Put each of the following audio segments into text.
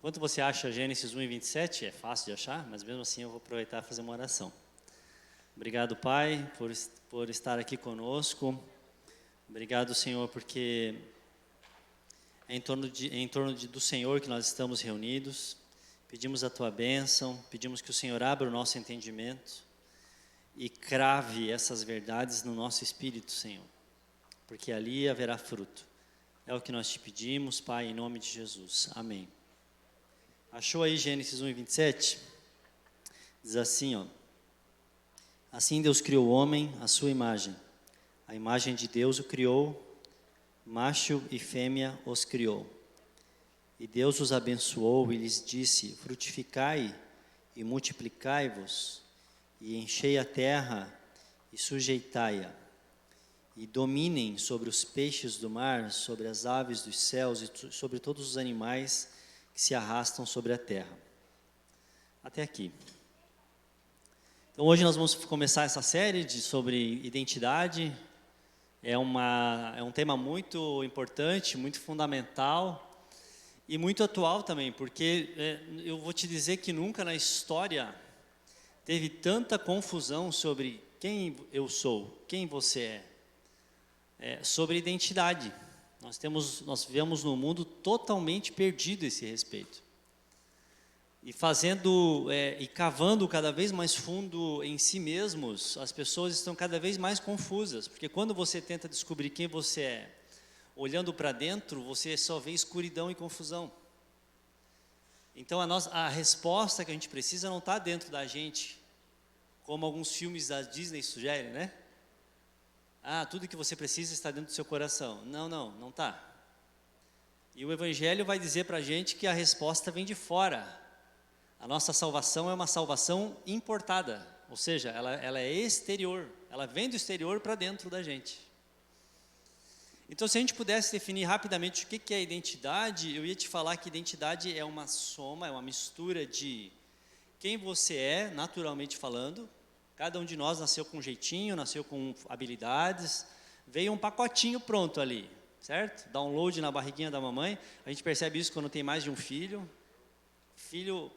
Enquanto você acha Gênesis 1 e 27, é fácil de achar, mas mesmo assim eu vou aproveitar e fazer uma oração. Obrigado, Pai, por estar aqui conosco. Obrigado, Senhor, porque é em torno do Senhor que nós estamos reunidos. Pedimos a Tua bênção, pedimos que o Senhor abra o nosso entendimento e crave essas verdades no nosso espírito, Senhor, porque ali haverá fruto. É o que nós te pedimos, Pai, em nome de Jesus. Amém. Achou aí Gênesis 1 e 27? Diz assim, ó. Assim Deus criou o homem à sua imagem. A imagem de Deus o criou, macho e fêmea os criou. E Deus os abençoou e lhes disse: frutificai e multiplicai-vos, e enchei a terra e sujeitai-a, e dominem sobre os peixes do mar, sobre as aves dos céus e sobre todos os animais que se arrastam sobre a terra. Até aqui. Então hoje nós vamos começar essa série sobre identidade. É um tema muito importante, muito fundamental e muito atual também, porque eu vou te dizer que nunca na história teve tanta confusão sobre quem eu sou, quem você sobre identidade. Nós vivemos num mundo totalmente perdido a esse respeito. E cavando cada vez mais fundo em si mesmos, as pessoas estão cada vez mais confusas, porque quando você tenta descobrir quem você é, olhando para dentro, você só vê escuridão e confusão. Então a resposta que a gente precisa não está dentro da gente, como alguns filmes da Disney sugerem, né? Tudo que você precisa está dentro do seu coração. Não está. E o Evangelho vai dizer para a gente que a resposta vem de fora. A nossa salvação é uma salvação importada, ou seja, ela é exterior, ela vem do exterior para dentro da gente. Então, se a gente pudesse definir rapidamente o que é identidade, eu ia te falar que identidade é uma soma, é uma mistura de quem você é, naturalmente falando. Cada um de nós nasceu com um jeitinho, nasceu com habilidades, veio um pacotinho pronto ali, certo? Download na barriguinha da mamãe. A gente percebe isso quando tem mais de um filho.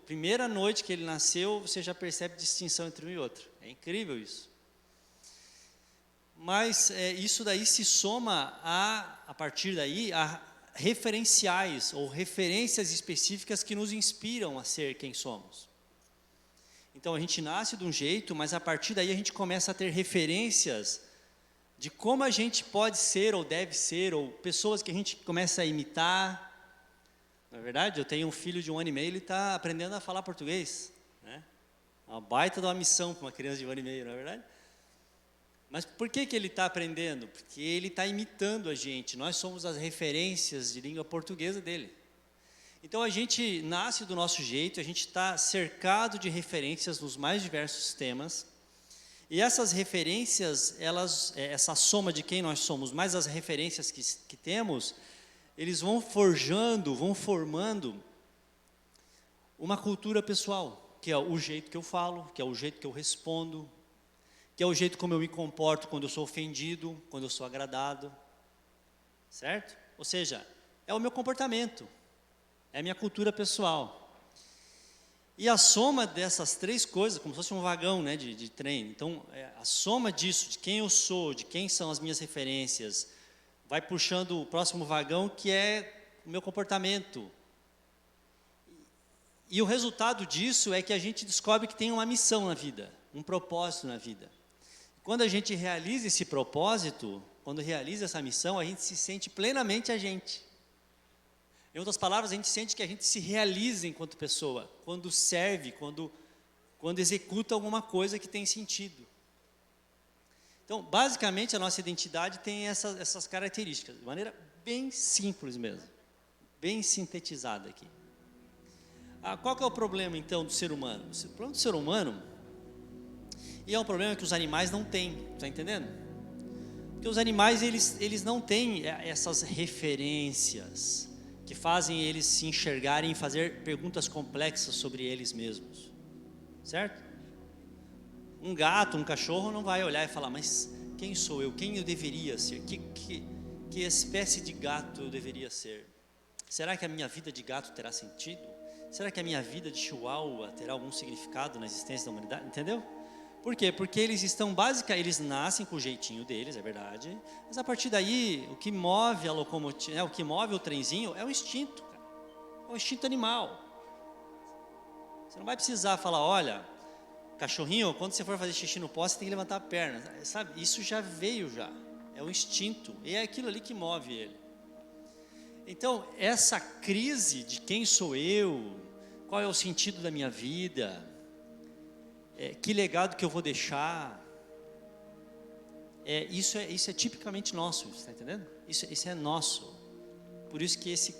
Primeira noite que ele nasceu, você já percebe distinção entre um e outro. É incrível isso. Mas isso daí se soma a partir daí, a referenciais ou referências específicas que nos inspiram a ser quem somos. Então a gente nasce de um jeito, mas a partir daí a gente começa a ter referências de como a gente pode ser ou deve ser, ou pessoas que a gente começa a imitar. Não é verdade? Eu tenho um filho de 1 ano e meio, ele está aprendendo a falar português, né? Uma baita de uma missão para uma criança de 1 ano e meio, não é verdade? Mas por que ele está aprendendo? Porque ele está imitando a gente, nós somos as referências de língua portuguesa dele. Então a gente nasce do nosso jeito, a gente está cercado de referências nos mais diversos temas, e essas referências, essa soma de quem nós somos, mais as referências que temos, eles vão formando uma cultura pessoal, que é o jeito que eu falo, que é o jeito que eu respondo, que é o jeito como eu me comporto quando eu sou ofendido, quando eu sou agradado, certo? Ou seja, é o meu comportamento, é a minha cultura pessoal. E a soma dessas três coisas, como se fosse um vagão, né, de trem, então a soma disso, de quem eu sou, de quem são as minhas referências, vai puxando o próximo vagão, que é o meu comportamento. E o resultado disso é que a gente descobre que tem uma missão na vida, um propósito na vida. Quando a gente realiza esse propósito, quando realiza essa missão, a gente se sente plenamente a gente. Em outras palavras, a gente sente que a gente se realiza enquanto pessoa, quando serve, quando executa alguma coisa que tem sentido. Então, basicamente, a nossa identidade tem essas características, de maneira bem simples mesmo, bem sintetizada aqui. Qual que é o problema, então, do ser humano? O problema do ser humano, e é um problema que os animais não têm, está entendendo? Porque os animais, eles não têm essas referências que fazem eles se enxergarem e fazer perguntas complexas sobre eles mesmos, certo? Um gato, um cachorro não vai olhar e falar, mas quem sou eu? Quem eu deveria ser? Que espécie de gato eu deveria ser? Será que a minha vida de gato terá sentido? será que a minha vida de Chihuahua terá algum significado na existência da humanidade? Entendeu? Por quê? Porque eles estão eles nascem com o jeitinho deles, é verdade, mas a partir daí, o que move a locomotiva, o que move o trenzinho é o instinto, cara. É o instinto animal. Você não vai precisar falar, olha, cachorrinho, quando você for fazer xixi no pó, você tem que levantar a perna, sabe? Isso já veio já, é o instinto, e é aquilo ali que move ele. Então, essa crise de quem sou eu, qual é o sentido da minha vida, que legado que eu vou deixar, isso é tipicamente nosso, está entendendo? Isso é nosso. Por isso que esse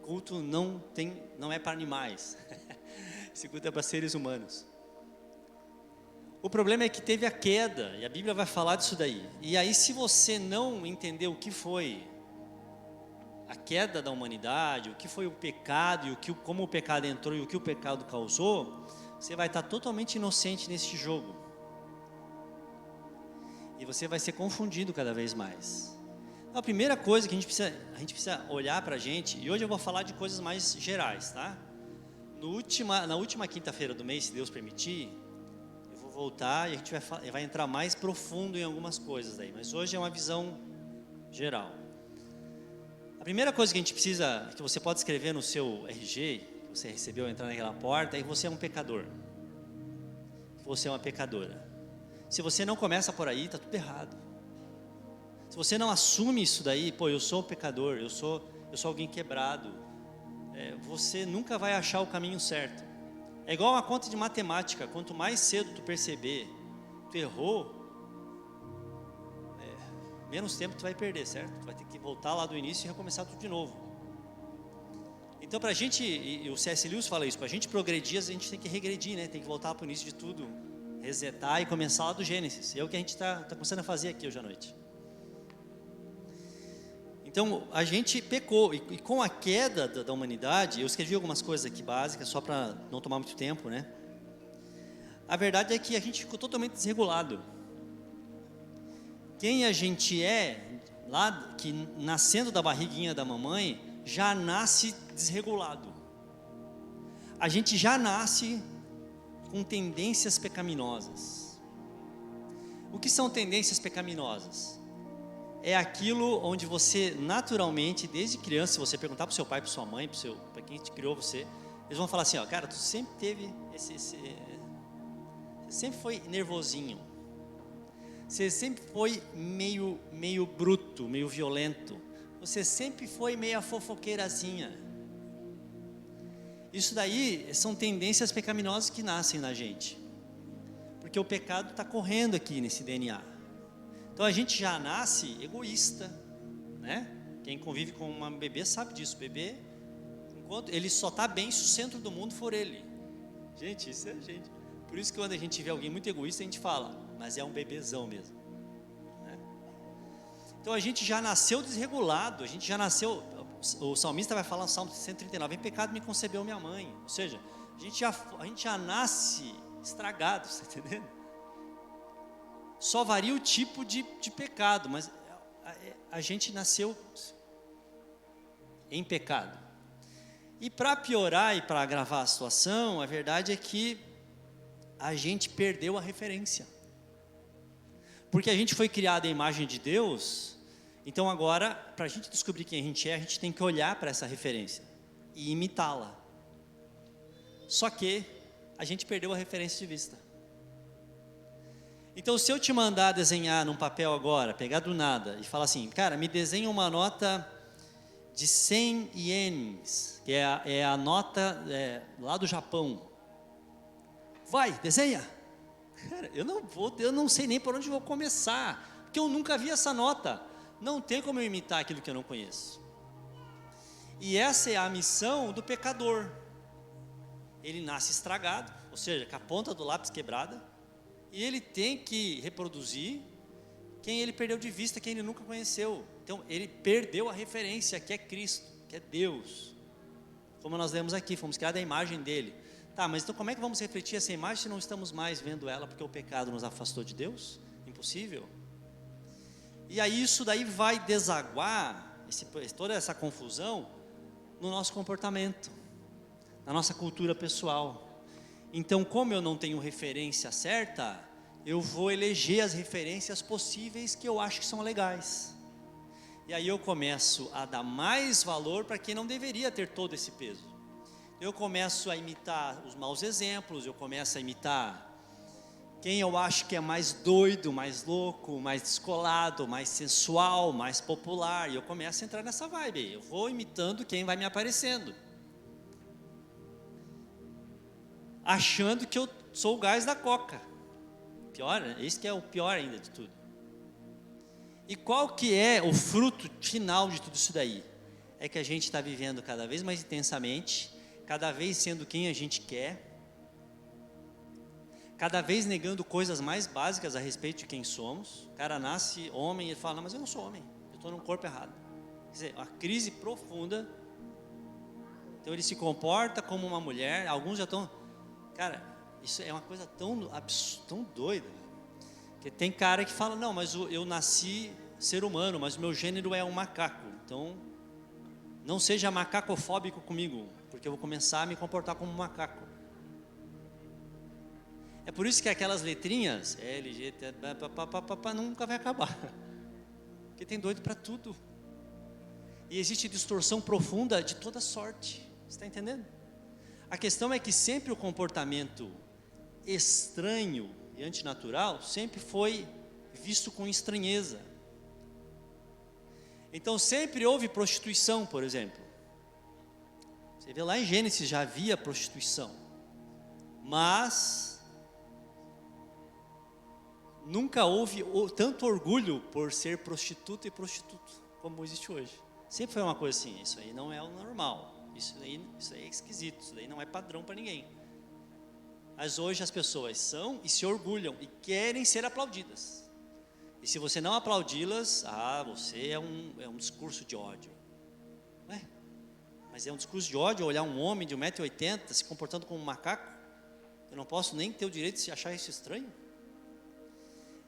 culto não é para animais, esse culto é para seres humanos. O problema é que teve a queda, e a Bíblia vai falar disso daí. E aí, se você não entender o que foi a queda da humanidade, o que foi o pecado, e como o pecado entrou e o que o pecado causou, você vai estar totalmente inocente nesse jogo. E você vai ser confundido cada vez mais. Então, a primeira coisa que a gente precisa olhar para a gente, e hoje eu vou falar de coisas mais gerais, tá? Na última quinta-feira do mês, se Deus permitir, eu vou voltar e a gente vai entrar mais profundo em algumas coisas daí. Mas hoje é uma visão geral. A primeira coisa que a gente precisa, que você pode escrever no seu RG, você recebeu ao entrar naquela porta, é que você é um pecador. Você é uma pecadora. Se você não começa por aí, está tudo errado. Se você não assume isso daí, eu sou um pecador, eu sou alguém quebrado, você nunca vai achar o caminho certo. É igual uma conta de matemática, quanto mais cedo tu perceber, tu errou, menos tempo tu vai perder, certo? Tu vai ter que voltar lá do início e recomeçar tudo de novo. Então, para a gente, e o C.S. Lewis fala isso, para a gente progredir, a gente tem que regredir, né? Tem que voltar para o início de tudo, resetar e começar lá do Gênesis. É o que a gente está começando a fazer aqui hoje à noite. Então, a gente pecou, e com a queda da humanidade, eu escrevi algumas coisas aqui básicas, só para não tomar muito tempo, né? A verdade é que a gente ficou totalmente desregulado. Quem a gente lá que nascendo da barriguinha da mamãe, já nasce desregulado. A gente já nasce com tendências pecaminosas. O que são tendências pecaminosas? É aquilo onde você naturalmente, desde criança, se você perguntar para o seu pai, para sua mãe, para quem te criou você, eles vão falar assim, cara, tu sempre teve você sempre foi nervosinho. Você sempre foi meio bruto, meio violento. Você sempre foi meio fofoqueirazinha. Isso daí são tendências pecaminosas que nascem na gente. Porque o pecado está correndo aqui nesse DNA. Então a gente já nasce egoísta, né? Quem convive com uma bebê sabe disso. Bebê, enquanto ele só está bem se o centro do mundo for ele. Gente, isso é gente. Por isso que quando a gente vê alguém muito egoísta, a gente fala, mas é um bebezão mesmo. Então a gente já nasceu desregulado, a gente já nasceu, o salmista vai falar no Salmo 139, em pecado me concebeu minha mãe. Ou seja, a gente já nasce estragado, você está entendendo? Só varia o tipo de pecado, mas a gente nasceu em pecado. E para piorar e para agravar a situação, a verdade é que a gente perdeu a referência. Porque a gente foi criado à imagem de Deus. Então agora, para a gente descobrir quem a gente tem que olhar para essa referência e imitá-la. Só que a gente perdeu a referência de vista. Então, se eu te mandar desenhar num papel agora, pegar do nada e falar assim, cara, me desenha uma nota de 100 ienes, que é a nota lá do Japão. Vai, desenha. Cara, eu não sei nem por onde vou começar, porque eu nunca vi essa nota. Não tem como eu imitar aquilo que eu não conheço. E essa é a missão do pecador. Ele nasce estragado, ou seja, com a ponta do lápis quebrada, e ele tem que reproduzir quem ele perdeu de vista, quem ele nunca conheceu. Então ele perdeu a referência, que é Cristo, que é Deus. Como nós lemos aqui, fomos criados à imagem dele. Tá, mas então como é que vamos refletir essa imagem se não estamos mais vendo ela porque o pecado nos afastou de Deus? Impossível. E aí isso daí vai desaguar toda essa confusão no nosso comportamento, na nossa cultura pessoal. Então, como eu não tenho referência certa, eu vou eleger as referências possíveis que eu acho que são legais. E aí eu começo a dar mais valor para quem não deveria ter todo esse peso. Eu começo a imitar os maus exemplos, eu começo a imitar quem eu acho que é mais doido, mais louco, mais descolado, mais sensual, mais popular. E eu começo a entrar nessa vibe. Eu vou imitando quem vai me aparecendo, achando que eu sou o gás da coca. Pior, esse que é o pior ainda de tudo. E qual que é o fruto final de tudo isso daí? É que a gente está vivendo cada vez mais intensamente, cada vez sendo quem a gente quer, cada vez negando coisas mais básicas a respeito de quem somos. O cara nasce homem e ele fala, não, mas eu não sou homem, eu estou num corpo errado. Quer dizer, uma crise profunda. Então ele se comporta como uma mulher, alguns já estão... Cara, isso é uma coisa tão doida. Porque tem cara que fala, não, mas eu nasci ser humano, mas o meu gênero é um macaco. Então, não seja macacofóbico comigo, porque eu vou começar a me comportar como um macaco. É por isso que aquelas letrinhas, L, G, T, nunca vai acabar. Porque tem doido para tudo. E existe distorção profunda de toda sorte. Você está entendendo? A questão é que sempre o comportamento estranho e antinatural sempre foi visto com estranheza. Então sempre houve prostituição, por exemplo. Você vê lá em Gênesis já havia prostituição, mas nunca houve tanto orgulho por ser prostituta e prostituto como existe hoje. Sempre foi uma coisa assim, isso aí não é o normal, isso aí é esquisito, isso aí não é padrão para ninguém. Mas hoje as pessoas são e se orgulham e querem ser aplaudidas. E se você não aplaudi-las, você é um discurso de ódio. Ué, mas é um discurso de ódio olhar um homem de 1,80 m se comportando como um macaco? Eu não posso nem ter o direito de se achar isso estranho?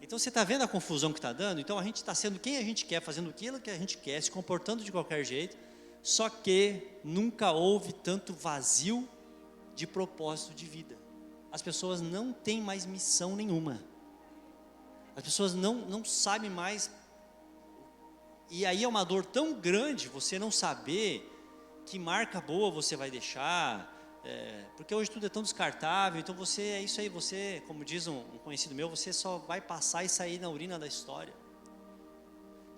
Então você está vendo a confusão que está dando? Então a gente está sendo quem a gente quer, fazendo aquilo que a gente quer, se comportando de qualquer jeito, só que nunca houve tanto vazio de propósito de vida. As pessoas não têm mais missão nenhuma. As pessoas não sabem mais. E aí é uma dor tão grande você não saber que marca boa você vai deixar. Porque hoje tudo é tão descartável. Então você, é isso aí, você, como diz um conhecido meu, você só vai passar e sair na urina da história.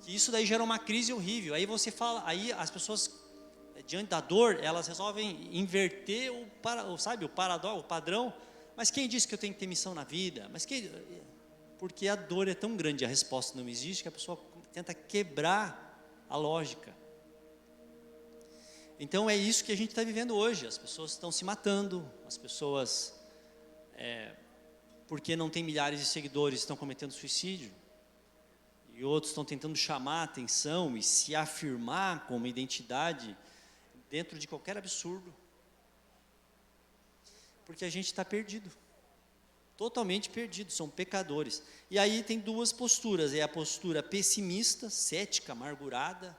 Que isso daí gera uma crise horrível. Aí você fala, aí as pessoas, diante da dor, elas resolvem inverter o padrão. Mas quem disse que eu tenho que ter missão na vida? Porque a dor é tão grande, a resposta não existe, que a pessoa tenta quebrar a lógica. Então é isso que a gente está vivendo hoje. As pessoas estão se matando, as pessoas, porque não tem milhares de seguidores, estão cometendo suicídio. E outros estão tentando chamar a atenção e se afirmar como identidade dentro de qualquer absurdo. Porque a gente está perdido, totalmente perdido, são pecadores. E aí tem duas posturas, é a postura pessimista, cética, amargurada,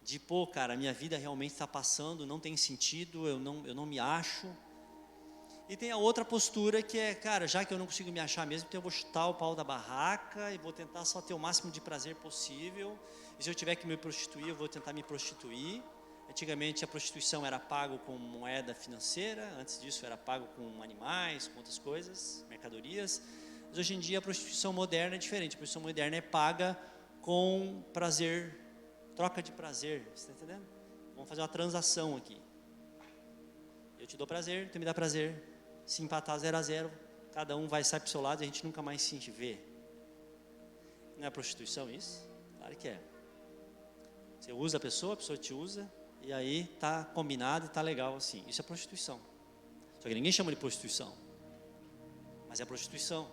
de cara, minha vida realmente está passando, não tem sentido, eu não me acho. E tem a outra postura que é, cara, já que eu não consigo me achar mesmo, então eu vou chutar o pau da barraca e vou tentar só ter o máximo de prazer possível, e se eu tiver que me prostituir, eu vou tentar me prostituir. Antigamente a prostituição era pago com moeda financeira, antes disso era pago com animais, com outras coisas, mercadorias. Mas hoje em dia a prostituição moderna é diferente, a prostituição moderna é paga com prazer, troca de prazer, você está entendendo? Vamos fazer uma transação aqui. Eu te dou prazer, tu me dá prazer, se empatar 0-0, cada um vai sair para o seu lado e a gente nunca mais se vê. Não é prostituição isso? Claro que é. Você usa a pessoa te usa, e aí está combinado e está legal assim. Isso é prostituição. Só que ninguém chama de prostituição, mas é prostituição.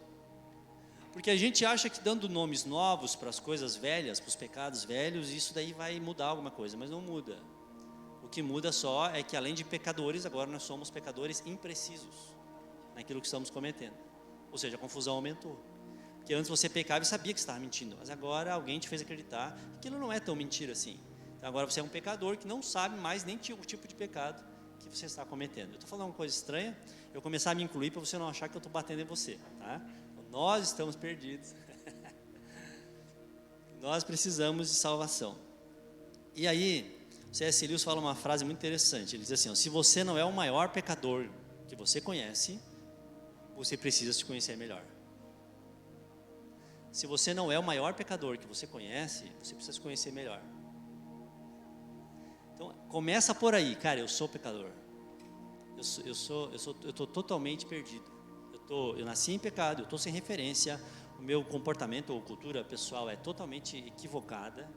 Porque a gente acha que dando nomes novos para as coisas velhas, para os pecados velhos, isso daí vai mudar alguma coisa, mas não muda. O que muda só é que além de pecadores, agora nós somos pecadores imprecisos naquilo que estamos cometendo. Ou seja, a confusão aumentou. Porque antes você pecava e sabia que estava mentindo, mas agora alguém te fez acreditar que aquilo não é tão mentira assim. Então agora você é um pecador que não sabe mais nem o tipo de pecado que que você está cometendo. Eu estou falando uma coisa estranha, eu começar a me incluir para você não achar que eu estou batendo em você, tá? Nós estamos perdidos. Nós precisamos de salvação. E aí, C.S. Lewis fala uma frase muito interessante. Ele diz assim, ó, se você não é o maior pecador que você conhece, você precisa se conhecer melhor. Se você não é o maior pecador que você conhece, você precisa se conhecer melhor. Então, começa por aí, cara, eu sou pecador. Eu estou totalmente perdido. Eu nasci em pecado, eu estou sem referência, o meu comportamento ou cultura pessoal é totalmente equivocada,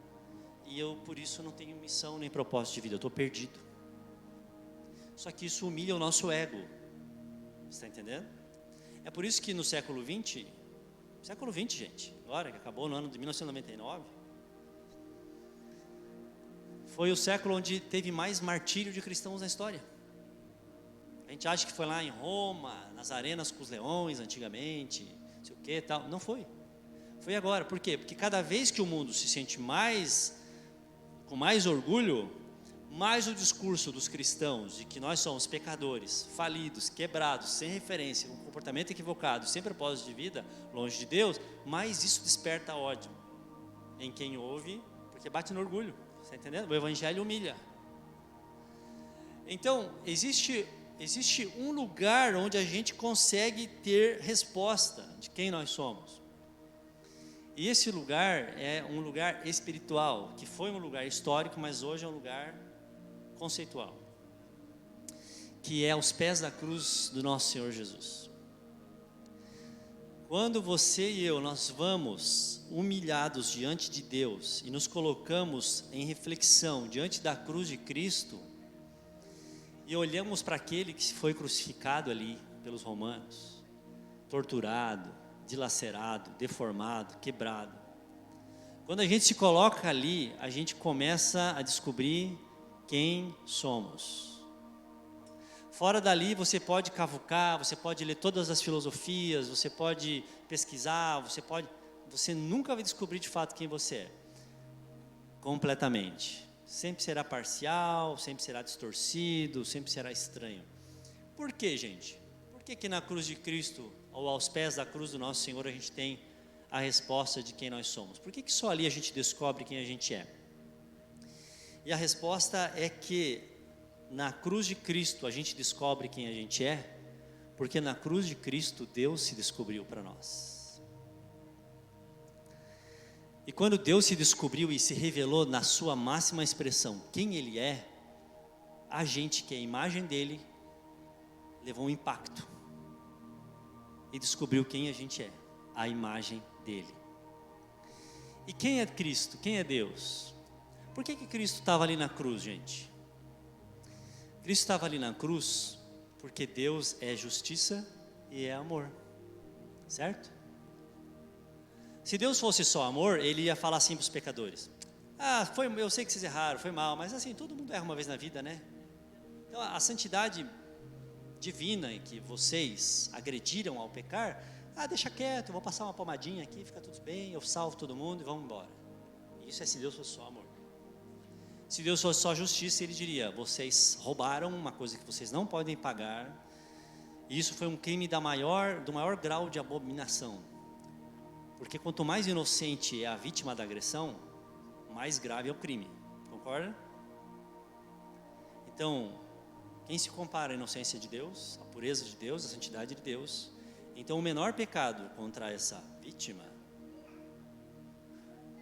e eu, por isso, não tenho missão nem propósito de vida, eu estou perdido. Só que isso humilha o nosso ego, você está entendendo? É por isso que no século XX, gente, agora que acabou no ano de 1999, foi o século onde teve mais martírio de cristãos na história. A gente acha que foi lá em Roma, nas arenas com os leões antigamente, não sei o que tal. Não foi. Foi agora. Por quê? Porque cada vez que o mundo se sente com mais orgulho, mais o discurso dos cristãos de que nós somos pecadores, falidos, quebrados, sem referência, com comportamento equivocado, sem propósito de vida, longe de Deus, mais isso desperta ódio em quem ouve, porque bate no orgulho. Está entendendo? O evangelho humilha. Então, existe um lugar onde a gente consegue ter resposta de quem nós somos. E esse lugar é um lugar espiritual, que foi um lugar histórico, mas hoje é um lugar conceitual, que é aos pés da cruz do nosso Senhor Jesus. Quando você e eu, nós vamos humilhados diante de Deus e nos colocamos em reflexão diante da cruz de Cristo e olhamos para aquele que foi crucificado ali pelos romanos, torturado, dilacerado, deformado, quebrado. Quando a gente se coloca ali, a gente começa a descobrir quem somos. Fora dali você pode cavucar, você pode ler todas as filosofias, você pode pesquisar, você nunca vai descobrir de fato quem você é. Completamente. Sempre será parcial, sempre será distorcido, sempre será estranho. Por quê, gente? Por que na cruz de Cristo, ou aos pés da cruz do nosso Senhor, a gente tem a resposta de quem nós somos? Por que só ali a gente descobre quem a gente é? E a resposta é que na cruz de Cristo a gente descobre quem a gente é, porque na cruz de Cristo Deus se descobriu para nós. E quando Deus se descobriu e se revelou na sua máxima expressão quem Ele é, a gente que é a imagem dEle, levou um impacto e descobriu quem a gente é, a imagem dEle. E quem é Cristo? Quem é Deus? Por que Cristo estava ali na cruz, gente? Cristo estava ali na cruz porque Deus é justiça e é amor, certo? Se Deus fosse só amor, Ele ia falar assim para os pecadores: eu sei que vocês erraram, foi mal, mas assim, todo mundo erra uma vez na vida, né? Então a santidade divina em que vocês agrediram ao pecar, deixa quieto, eu vou passar uma pomadinha aqui, fica tudo bem, eu salvo todo mundo e vamos embora. Isso é se Deus fosse só amor. Se Deus fosse só justiça, Ele diria: vocês roubaram uma coisa que vocês não podem pagar, e isso foi um crime do maior grau de abominação. Porque quanto mais inocente é a vítima da agressão, mais grave é o crime, concorda? Então, quem se compara à inocência de Deus, à pureza de Deus, à santidade de Deus? Então o menor pecado contra essa vítima,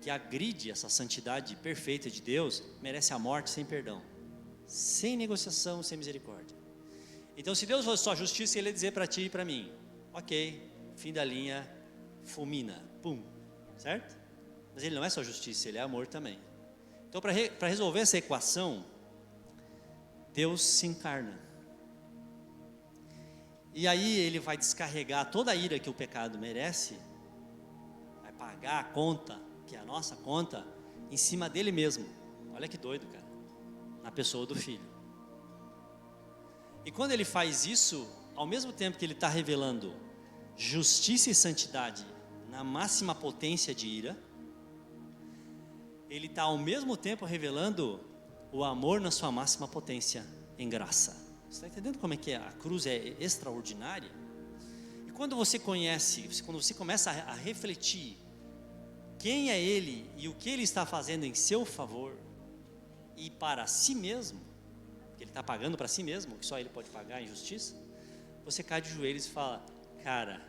que agride essa santidade perfeita de Deus, merece a morte sem perdão, sem negociação, sem misericórdia. Então se Deus fosse só justiça, Ele ia dizer para ti e para mim: ok, fim da linha, fulmina, pum, certo? Mas Ele não é só justiça, Ele é amor também. Então para resolver essa equação, Deus se encarna. E aí Ele vai descarregar toda a ira que o pecado merece, vai pagar a conta, que é a nossa conta, em cima dele mesmo. Olha que doido, cara. Na pessoa do Filho. E quando Ele faz isso, ao mesmo tempo que Ele está revelando justiça e santidade na máxima potência de ira, Ele está ao mesmo tempo revelando o amor na sua máxima potência em graça. Você está entendendo como é que a cruz é extraordinária? E quando você começa a refletir quem é Ele e o que Ele está fazendo em seu favor e para si mesmo, porque Ele está pagando para si mesmo, que só Ele pode pagar em justiça, você cai de joelhos e fala: cara,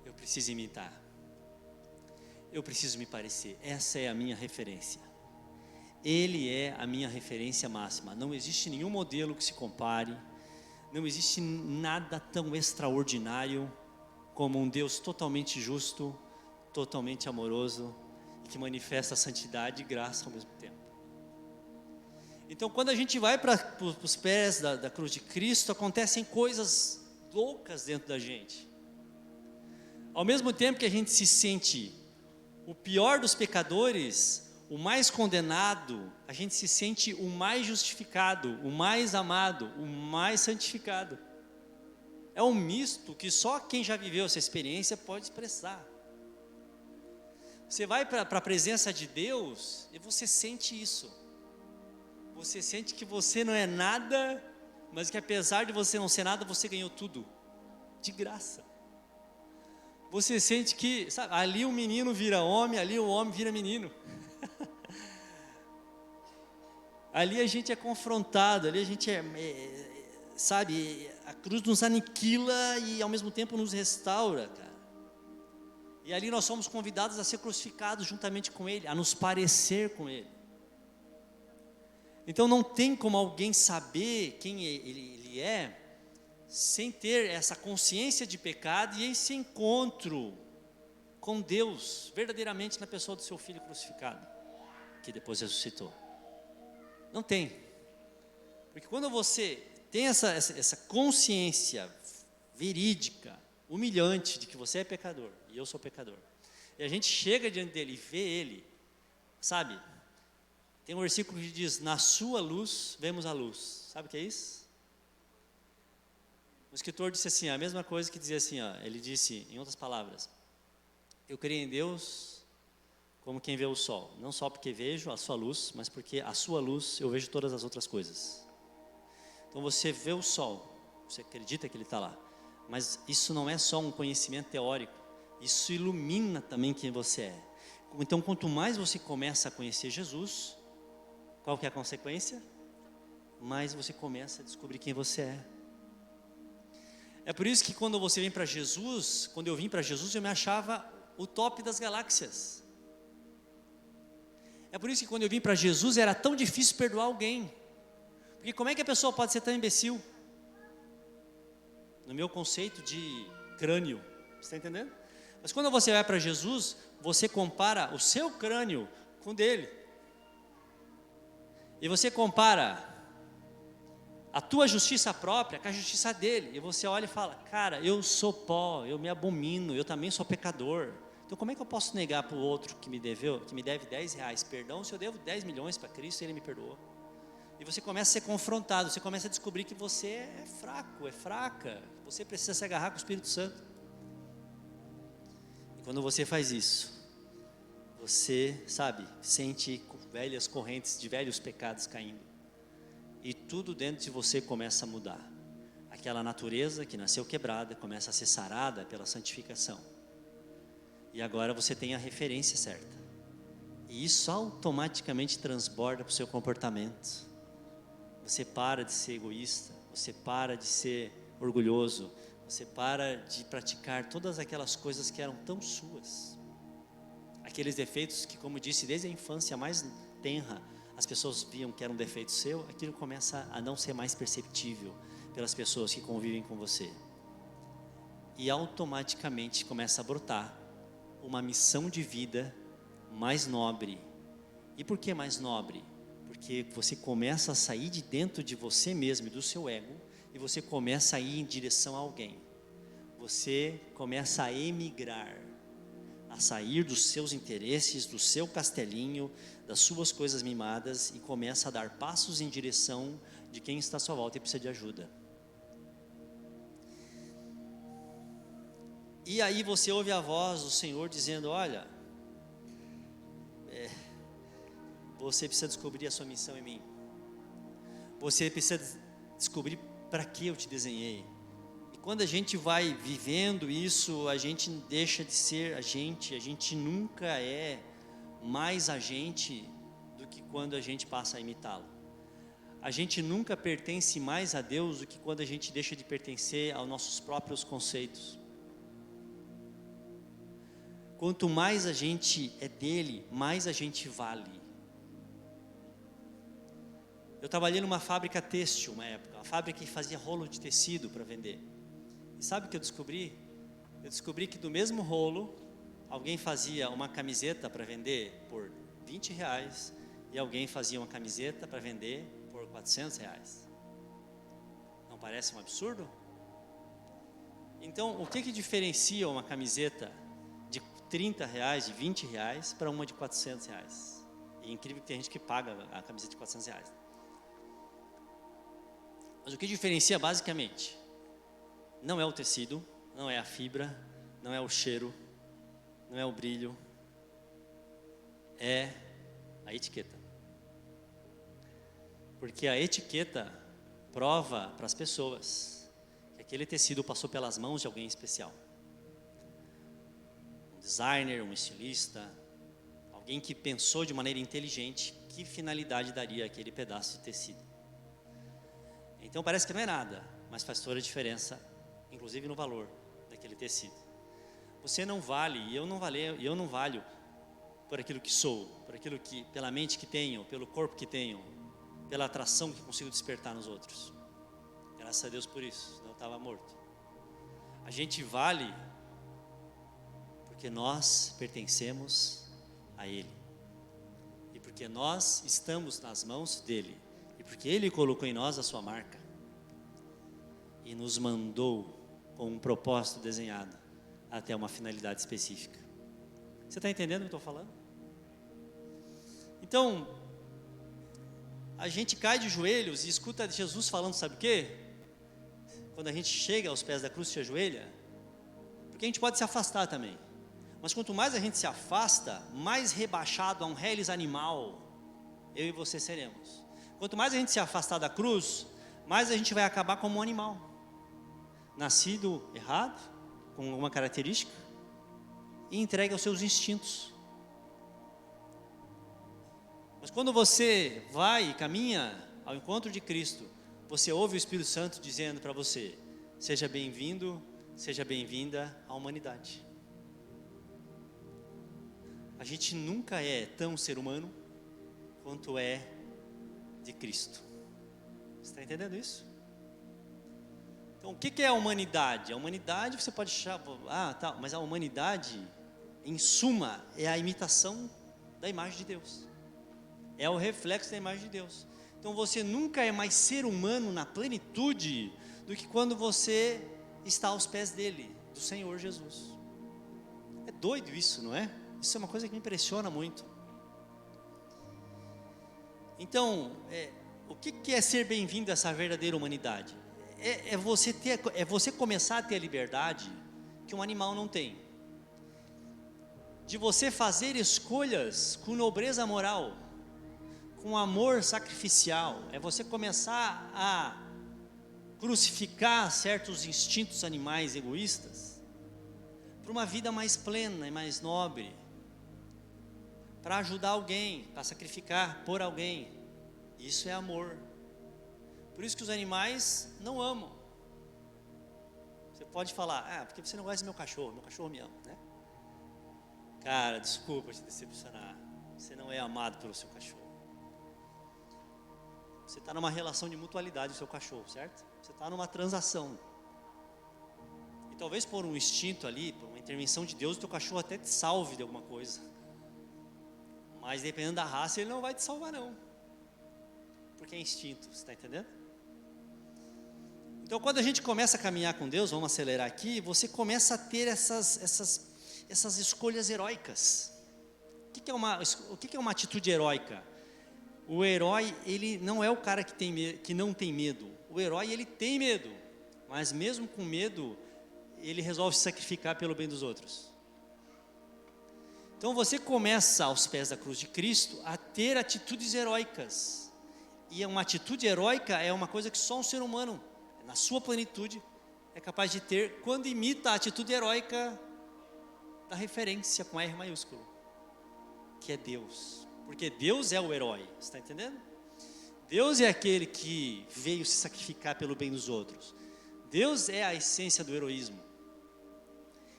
eu preciso imitar, eu preciso me parecer, essa é a minha referência. Ele é a minha referência máxima. Não existe nenhum modelo que se compare, não existe nada tão extraordinário como um Deus totalmente justo, totalmente amoroso e que manifesta a santidade e graça ao mesmo tempo. Então, quando a gente vai para os pés da cruz de Cristo, acontecem coisas loucas dentro da gente. Ao mesmo tempo que a gente se sente o pior dos pecadores, o mais condenado, a gente se sente o mais justificado, o mais amado, o mais santificado. É um misto que só quem já viveu essa experiência pode expressar. Você vai para a presença de Deus e você sente isso. Você sente que você não é nada, mas que apesar de você não ser nada, você ganhou tudo, de graça. Você sente que, sabe, ali o menino vira homem, ali o homem vira menino. Ali a gente é confrontado, ali a gente sabe, a cruz nos aniquila e ao mesmo tempo nos restaura, cara. E ali nós somos convidados a ser crucificados juntamente com Ele, a nos parecer com Ele. Então não tem como alguém saber quem ele é, sem ter essa consciência de pecado e esse encontro com Deus, verdadeiramente na pessoa do seu Filho crucificado, que depois ressuscitou. Não tem, porque quando você tem essa consciência verídica, humilhante de que você é pecador, e eu sou pecador, e a gente chega diante dele e vê ele, sabe, tem um versículo que diz: na sua luz vemos a luz. Sabe o que é isso? O escritor disse assim, a mesma coisa que dizia assim, ele disse, em outras palavras: eu creio em Deus como quem vê o sol, não só porque vejo a sua luz, mas porque a sua luz eu vejo todas as outras coisas. Então você vê o sol, você acredita que ele está lá, mas isso não é só um conhecimento teórico, isso ilumina também quem você é. Então quanto mais você começa a conhecer Jesus, qual que é a consequência? Mais você começa a descobrir quem você é. É por isso que quando você vem para Jesus, quando eu vim para Jesus, eu me achava o top das galáxias. É por isso que quando eu vim para Jesus, era tão difícil perdoar alguém. Porque como é que a pessoa pode ser tão imbecil? No meu conceito de crânio, você está entendendo? Mas quando você vai para Jesus, você compara o seu crânio com o dele. E você compara a tua justiça própria com a justiça dele. E você olha e fala: cara, eu sou pó, eu me abomino, eu também sou pecador. Então como é que eu posso negar para o outro que me deve 10 reais perdão, se eu devo 10 milhões para Cristo e Ele me perdoou? E você começa a ser confrontado, você começa a descobrir que você é fraco, é fraca. Você precisa se agarrar com o Espírito Santo. E quando você faz isso, você, sabe, sente velhas correntes de velhos pecados caindo. E tudo dentro de você começa a mudar. Aquela natureza que nasceu quebrada começa a ser sarada pela santificação. E agora você tem a referência certa. E isso automaticamente transborda para o seu comportamento. Você para de ser egoísta, você para de ser orgulhoso, você para de praticar todas aquelas coisas que eram tão suas. Aqueles defeitos que, como disse, desde a infância mais tenra, as pessoas viam que era um defeito seu, aquilo começa a não ser mais perceptível pelas pessoas que convivem com você. E automaticamente começa a brotar uma missão de vida mais nobre. E por que mais nobre? Porque você começa a sair de dentro de você mesmo e do seu ego, e você começa a ir em direção a alguém. Você começa a emigrar, a sair dos seus interesses, do seu castelinho, das suas coisas mimadas, e começa a dar passos em direção de quem está à sua volta e precisa de ajuda. E aí você ouve a voz do Senhor dizendo: olha, você precisa descobrir a sua missão em mim. Você precisa descobrir para que eu te desenhei. E quando a gente vai vivendo isso, a gente deixa de ser a gente nunca é mais a gente do que quando a gente passa a imitá-lo. A gente nunca pertence mais a Deus do que quando a gente deixa de pertencer aos nossos próprios conceitos. Quanto mais a gente é dele, mais a gente vale. Eu trabalhei numa fábrica têxtil uma época, uma fábrica que fazia rolo de tecido para vender. E sabe o que eu descobri? Eu descobri que do mesmo rolo, alguém fazia uma camiseta para vender por R$20 e alguém fazia uma camiseta para vender por R$400. Não parece um absurdo? Então, o que diferencia uma camiseta de R$30, de R$20 para uma de R$400? E é incrível que tem gente que paga a camiseta de R$400. Mas o que diferencia basicamente não é o tecido, não é a fibra, não é o cheiro, não é o brilho, é a etiqueta. Porque a etiqueta prova para as pessoas que aquele tecido passou pelas mãos de alguém especial. Um designer, um estilista, alguém que pensou de maneira inteligente que finalidade daria aquele pedaço de tecido. Então parece que não é nada, mas faz toda a diferença, inclusive no valor daquele tecido. Você não vale, e eu não valho por aquilo que sou, por aquilo que, pela mente que tenho, pelo corpo que tenho, pela atração que consigo despertar nos outros. Graças a Deus por isso, senão eu estava morto. A gente vale porque nós pertencemos a Ele. E porque nós estamos nas mãos dEle. E porque Ele colocou em nós a sua marca. E nos mandou com um propósito desenhado até uma finalidade específica. Você está entendendo o que eu estou falando? Então, a gente cai de joelhos e escuta Jesus falando, sabe o quê? Quando a gente chega aos pés da cruz e se ajoelha, porque a gente pode se afastar também. Mas quanto mais a gente se afasta, mais rebaixado a um reles animal, eu e você seremos. Quanto mais a gente se afastar da cruz, mais a gente vai acabar como um animal. Nascido errado, com alguma característica, e entregue aos seus instintos. Mas quando você vai e caminha ao encontro de Cristo, você ouve o Espírito Santo dizendo para você: seja bem-vindo, seja bem-vinda à humanidade. A gente nunca é tão ser humano quanto é de Cristo. Você está entendendo isso? Então, o que é a humanidade? A humanidade você pode achar, mas a humanidade, em suma, é a imitação da imagem de Deus. É o reflexo da imagem de Deus. Então, você nunca é mais ser humano na plenitude do que quando você está aos pés dele, do Senhor Jesus. É doido isso, não é? Isso é uma coisa que me impressiona muito. Então, o que é ser bem-vindo a essa verdadeira humanidade? É você começar a ter a liberdade que um animal não tem. De você fazer escolhas com nobreza moral, com amor sacrificial. É você começar a crucificar certos instintos animais egoístas para uma vida mais plena e mais nobre, para ajudar alguém, para sacrificar por alguém. Isso é amor. Por isso que os animais não amam. Você pode falar, porque você não gosta do meu cachorro me ama, né? Cara, desculpa te decepcionar, você não é amado pelo seu cachorro. Você está numa relação de mutualidade com o seu cachorro, certo? Você está numa transação. E talvez por um instinto ali, por uma intervenção de Deus, o teu cachorro até te salve de alguma coisa. Mas dependendo da raça, ele não vai te salvar não. Porque é instinto, você está entendendo? Então, quando a gente começa a caminhar com Deus, vamos acelerar aqui, você começa a ter essas escolhas heróicas. O que é uma atitude heróica? O herói, ele não é o cara que não tem medo. O herói, ele tem medo, mas mesmo com medo, ele resolve se sacrificar pelo bem dos outros. Então você começa aos pés da cruz de Cristo a ter atitudes heróicas. E uma atitude heróica é uma coisa que só um ser humano, na sua plenitude, é capaz de ter quando imita a atitude heróica da referência com R maiúsculo, que é Deus. Porque Deus é o herói, você está entendendo? Deus é aquele que veio se sacrificar pelo bem dos outros. Deus é a essência do heroísmo.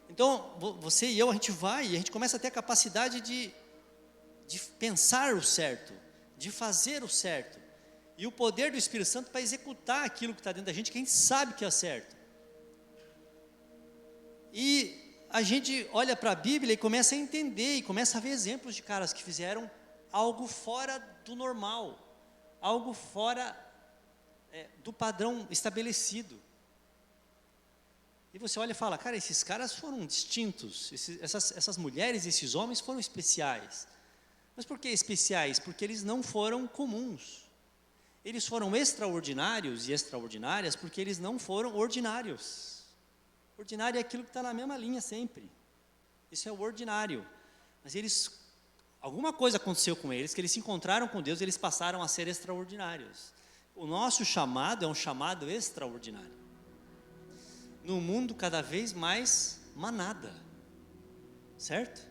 Então, você e eu, a gente vai e a gente começa a ter a capacidade de pensar o certo, de fazer o certo. E o poder do Espírito Santo para executar aquilo que está dentro da gente, que a gente sabe que é certo. E a gente olha para a Bíblia e começa a entender, e começa a ver exemplos de caras que fizeram algo fora do normal, algo fora do padrão estabelecido. E você olha e fala, cara, esses caras foram distintos, essas mulheres, esses homens foram especiais. Mas por que especiais? Porque eles não foram comuns. Eles foram extraordinários e extraordinárias porque eles não foram ordinários. Ordinário é aquilo que está na mesma linha sempre. Isso é o ordinário. Mas alguma coisa aconteceu com eles, que eles se encontraram com Deus e eles passaram a ser extraordinários. O nosso chamado é um chamado extraordinário. No mundo cada vez mais manada. Certo?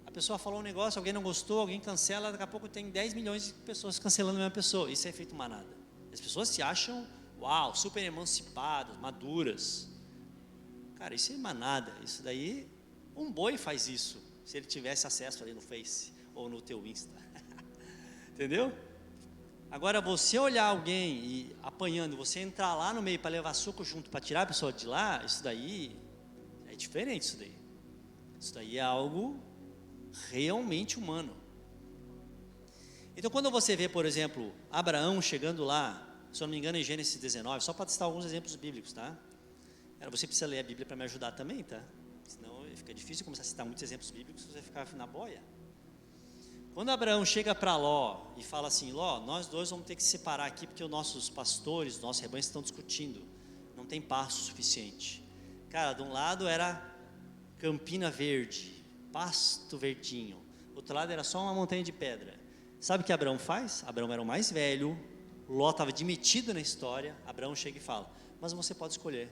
A pessoa falou um negócio, alguém não gostou, alguém cancela, daqui a pouco tem 10 milhões de pessoas cancelando a mesma pessoa. Isso é efeito manada. As pessoas se acham, uau, super emancipadas, maduras. Cara, isso é manada. Isso daí, um boi faz isso, se ele tivesse acesso ali no Face ou no teu Insta. Entendeu? Agora, você olhar alguém e apanhando, você entrar lá no meio para levar soco junto, para tirar a pessoa de lá, isso daí é diferente. Isso daí é algo realmente humano. Então, quando você vê, por exemplo, Abraão chegando lá, se eu não me engano, em Gênesis 19, só para citar alguns exemplos bíblicos, tá? Você precisa ler a Bíblia para me ajudar também, tá? Senão fica difícil começar a citar muitos exemplos bíblicos, você vai ficar na boia. Quando Abraão chega para Ló e fala assim, Ló, nós dois vamos ter que se separar aqui, porque os nossos pastores, os nossos rebanhos estão discutindo, não tem pasto suficiente. Cara, de um lado era Campina Verde, pasto verdinho, do outro lado era só uma montanha de pedra. Sabe o que Abraão faz? Abraão era o mais velho, Ló estava admitido na história. Abraão chega e fala, mas você pode escolher.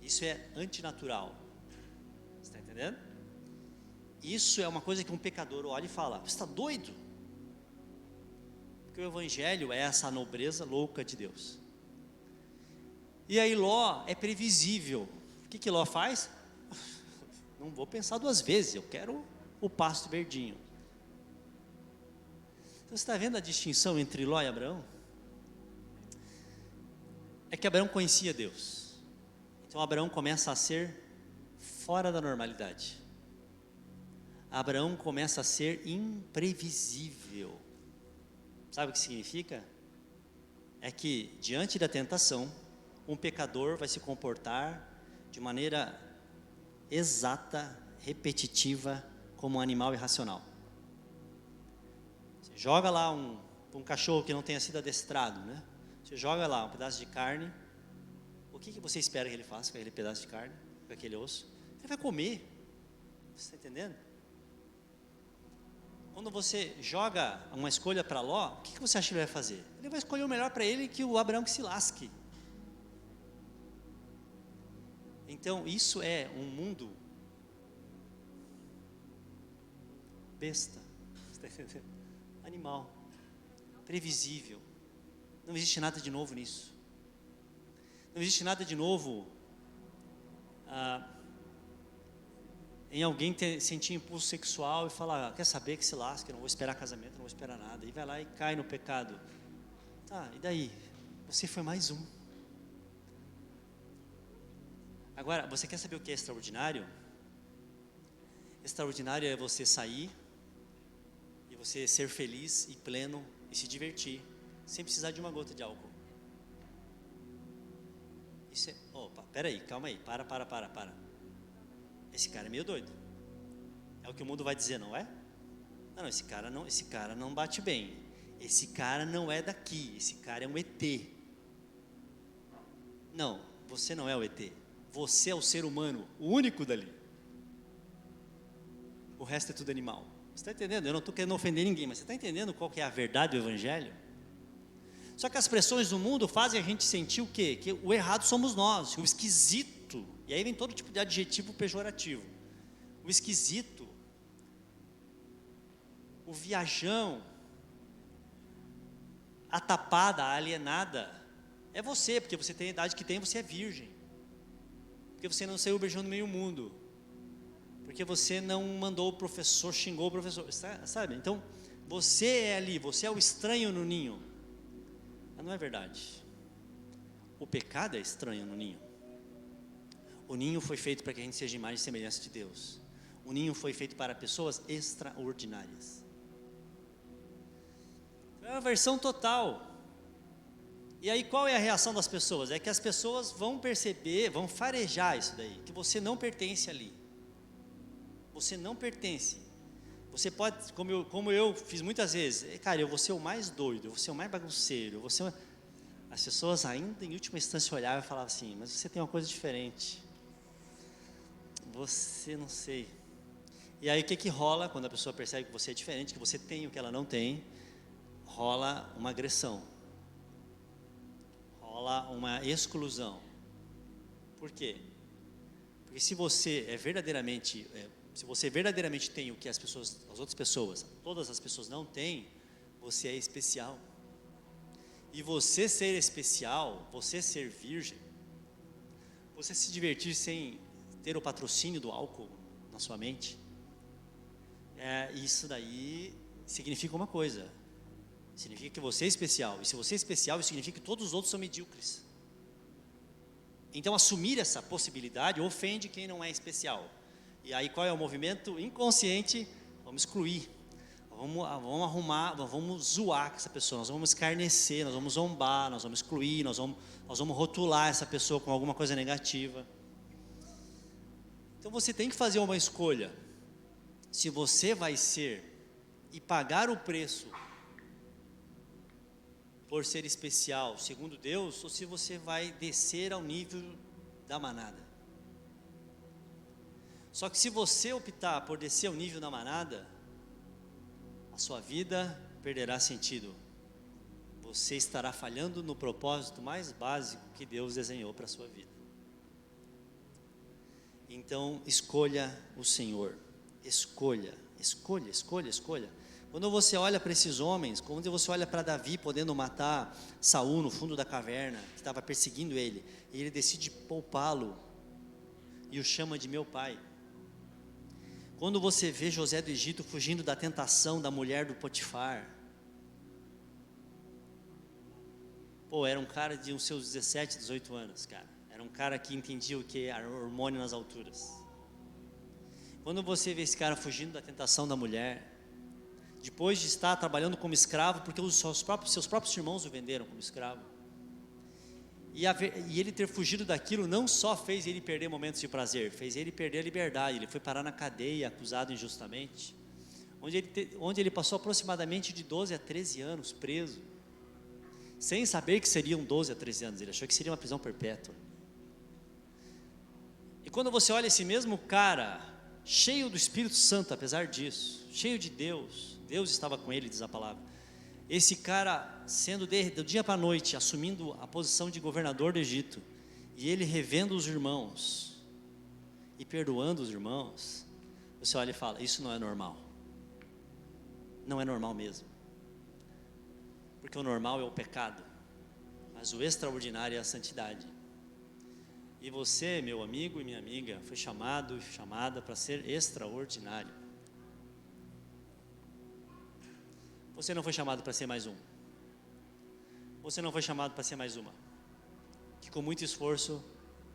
Isso é antinatural. Você está entendendo? Isso é uma coisa que um pecador olha e fala, você está doido? Porque o Evangelho é essa nobreza louca de Deus. E aí Ló é previsível. O que Ló faz? Não vou pensar duas vezes, eu quero o pasto verdinho. Então você está vendo a distinção entre Ló e Abraão? É que Abraão conhecia Deus. Então Abraão começa a ser fora da normalidade. Abraão começa a ser imprevisível. Sabe o que significa? É que diante da tentação, um pecador vai se comportar de maneira exata, repetitiva, como um animal irracional. Você joga lá um cachorro que não tenha sido adestrado, né? Você joga lá um pedaço de carne, o que você espera que ele faça com aquele pedaço de carne, com aquele osso? Ele vai comer. Você está entendendo? Quando você joga uma escolha para Ló, o que você acha que ele vai fazer? Ele vai escolher o melhor para ele, que o Abraão que se lasque. Então isso é um mundo besta, você está entendendo? Animal, previsível. Não existe nada de novo nisso. Não existe nada de novo em alguém sentir impulso sexual e falar, quer saber, que se lasque, não vou esperar casamento, não vou esperar nada. E vai lá e cai no pecado. Tá, e daí? Você foi mais um. Agora, você quer saber o que é extraordinário? Extraordinário é você sair e você ser feliz e pleno e se divertir, sem precisar de uma gota de álcool. Isso é, opa, peraí, calma aí, para. Esse cara é meio doido. É o que o mundo vai dizer, não é? Não, esse cara não bate bem. Esse cara não é daqui, esse cara é um ET. Não, você não é o ET. Você é o ser humano, o único dali. O resto é tudo animal. Você está entendendo? Eu não estou querendo ofender ninguém, mas você está entendendo qual que é a verdade do Evangelho? Só que as pressões do mundo fazem a gente sentir o quê? Que o errado somos nós, o esquisito. E aí vem todo tipo de adjetivo pejorativo. O esquisito, o viajão, a tapada, a alienada, é você, porque você tem a idade que tem, você é virgem. Porque você não saiu beijando meio mundo. Porque você não mandou o professor, xingou o professor, sabe? Então, você é ali, você é o estranho no ninho. Mas não é verdade. O pecado é estranho no ninho. O ninho foi feito para que a gente seja imagem e semelhança de Deus. O ninho foi feito para pessoas extraordinárias. É uma versão total. E aí qual é a reação das pessoas? É que as pessoas vão perceber, vão farejar isso daí, que você não pertence ali. Você não pertence. Você pode, como eu fiz muitas vezes, cara, eu vou ser o mais doido, eu vou ser o mais bagunceiro, As pessoas ainda em última instância olhavam e falavam assim, mas você tem uma coisa diferente. Você não sei. E aí o que rola quando a pessoa percebe que você é diferente, que você tem o que ela não tem? Rola uma agressão. Rola uma exclusão. Por quê? Porque se você verdadeiramente tem o que as outras pessoas, todas as pessoas não têm, você é especial. E você ser especial, você ser virgem, você se divertir sem ter o patrocínio do álcool na sua mente, isso daí significa uma coisa. Significa que você é especial. E se você é especial, isso significa que todos os outros são medíocres. Então assumir essa possibilidade ofende quem não é especial. E aí qual é o movimento inconsciente? Vamos excluir, vamos arrumar, vamos zoar com essa pessoa, nós vamos escarnecer, nós vamos zombar, nós vamos excluir, nós vamos rotular essa pessoa com alguma coisa negativa. Então você tem que fazer uma escolha, se você vai ser e pagar o preço por ser especial segundo Deus, ou se você vai descer ao nível da manada. Só que se você optar por descer ao nível da manada, a sua vida perderá sentido. Você estará falhando no propósito mais básico que Deus desenhou para a sua vida. Então, escolha o Senhor. Escolha. Quando você olha para esses homens, quando você olha para Davi podendo matar Saul no fundo da caverna, que estava perseguindo ele, e ele decide poupá-lo, e o chama de meu pai. Quando você vê José do Egito fugindo da tentação da mulher do Potifar, era um cara de uns seus 17, 18 anos, cara. Era um cara que entendia o que era hormônio nas alturas. Quando você vê esse cara fugindo da tentação da mulher, depois de estar trabalhando como escravo, porque os seus próprios irmãos o venderam como escravo, e ele ter fugido daquilo não só fez ele perder momentos de prazer, fez ele perder a liberdade. Ele foi parar na cadeia, acusado injustamente, onde ele passou aproximadamente de 12 a 13 anos preso, sem saber que seriam 12 a 13 anos, ele achou que seria uma prisão perpétua. E quando você olha esse mesmo cara, cheio do Espírito Santo, apesar disso, cheio de Deus estava com ele, diz a palavra. Esse cara sendo do dia para a noite, assumindo a posição de governador do Egito, e ele revendo os irmãos, e perdoando os irmãos, você olha e fala, isso não é normal. Não é normal mesmo. Porque o normal é o pecado, mas o extraordinário é a santidade. E você, meu amigo e minha amiga, foi chamado e chamada para ser extraordinário. Você não foi chamado para ser mais um. Você não foi chamado para ser mais uma, que com muito esforço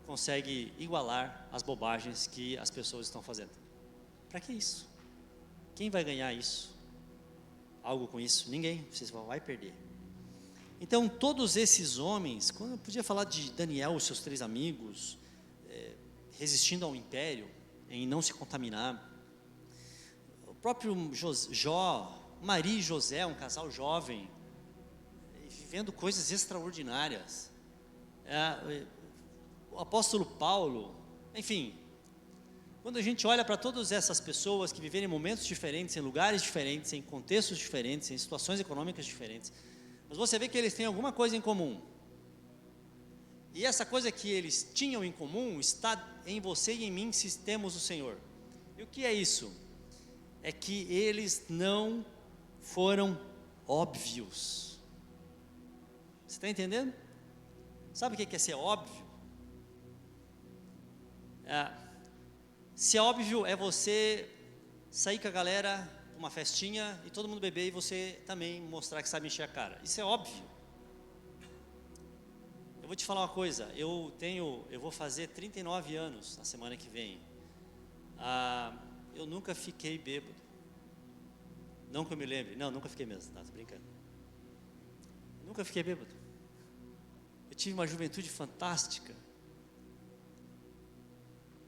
consegue igualar as bobagens que as pessoas estão fazendo. Para que isso? Quem vai ganhar isso? Algo com isso? Ninguém. Você vai perder. Então todos esses homens, quando eu podia falar de Daniel, os seus 3 amigos, resistindo ao império, em não se contaminar, o próprio Jó, Maria e José, um casal jovem, vivendo coisas extraordinárias, o apóstolo Paulo, enfim, Quando a gente olha para todas essas pessoas que viveram em momentos diferentes, em lugares diferentes, em contextos diferentes, em situações econômicas diferentes, mas você vê que eles têm alguma coisa em comum. E essa coisa que eles tinham em comum está em você e em mim se temos o Senhor. E o que é isso? É que eles não foram óbvios. Você está entendendo? Sabe o que é ser óbvio? Se é óbvio é você sair com a galera para uma festinha e todo mundo beber e você também mostrar que sabe encher a cara. Isso é óbvio. Eu vou te falar uma coisa, eu vou fazer 39 anos na semana que vem. Eu nunca fiquei bêbado. Não que eu me lembre. Não, nunca fiquei mesmo, tá, tô brincando. Nunca fiquei bêbado. Eu tive uma juventude fantástica.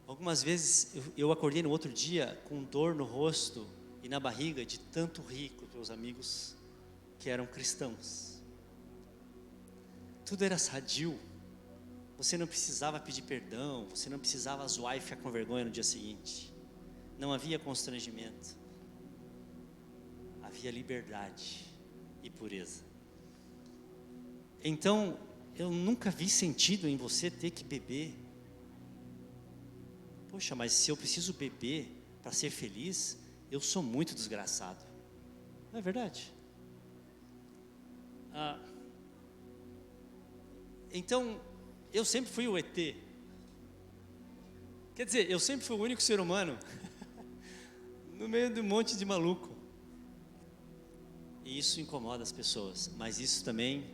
Algumas vezes eu acordei no outro dia com dor no rosto e na barriga de tanto rir com os meus amigos que eram cristãos. Tudo era sadio. Você não precisava pedir perdão, você não precisava zoar e ficar com vergonha no dia seguinte. Não havia constrangimento. Havia liberdade e pureza. Então, eu nunca vi sentido em você ter que beber. Poxa, mas se eu preciso beber para ser feliz, eu sou muito desgraçado. Não é verdade? Então, eu sempre fui o ET. Quer dizer, eu sempre fui o único ser humano no meio de um monte de maluco. E isso incomoda as pessoas, mas isso também,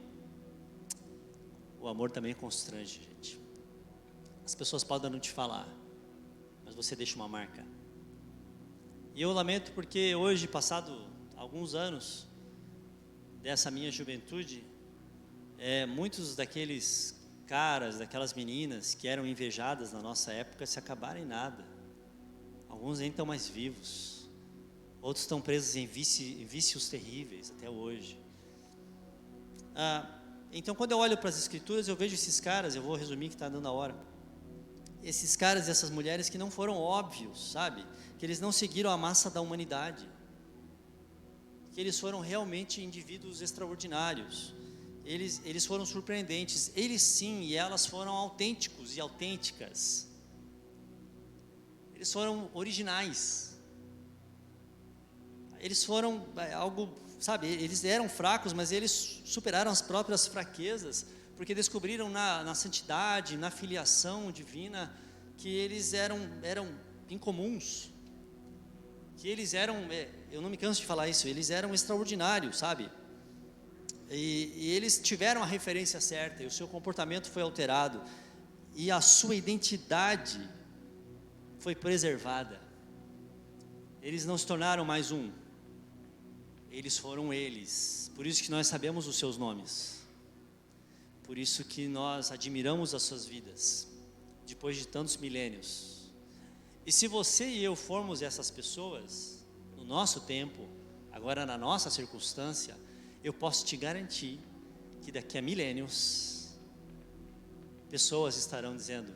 o amor também constrange, gente. As pessoas podem não te falar, mas você deixa uma marca. E eu lamento porque hoje, passado alguns anos dessa minha juventude, muitos daqueles caras, daquelas meninas que eram invejadas na nossa época se acabaram em nada. Alguns nem estão mais vivos. Outros estão presos em vícios terríveis até hoje. Então, quando eu olho para as escrituras, eu vejo esses caras, eu vou resumir que está dando a hora. Esses caras e essas mulheres que não foram óbvios, sabe? Que eles não seguiram a massa da humanidade. Que eles foram realmente indivíduos extraordinários. Eles foram surpreendentes. Eles sim, e elas foram autênticos e autênticas. Eles foram originais. Eles foram algo, sabe? Eles eram fracos, mas eles superaram as próprias fraquezas, porque descobriram na santidade, na filiação divina, que eles eram incomuns, que eles eram, eu não me canso de falar isso, eles eram extraordinários, sabe? E eles tiveram a referência certa, e o seu comportamento foi alterado, e a sua identidade foi preservada. Eles não se tornaram mais um, eles foram eles. Por isso que nós sabemos os seus nomes. Por isso que nós admiramos as suas vidas, depois de tantos milênios. E se você e eu formos essas pessoas, no nosso tempo, agora na nossa circunstância, eu posso te garantir que daqui a milênios, pessoas estarão dizendo: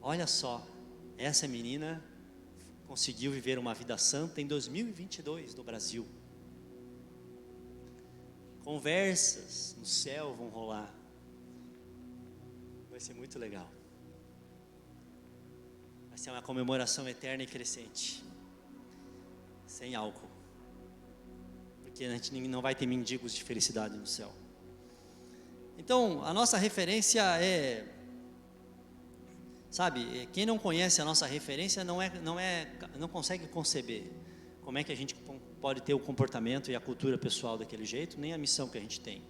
olha só, essa menina conseguiu viver uma vida santa em 2022 no Brasil. Conversas no céu vão rolar. Vai ser muito legal. Vai ser uma comemoração eterna e crescente, sem álcool, porque a gente não vai ter mendigos de felicidade no céu. Então, a nossa referência sabe, quem não conhece a nossa referência não consegue conceber como é que a gente pode ter o comportamento e a cultura pessoal daquele jeito, nem a missão que a gente tem.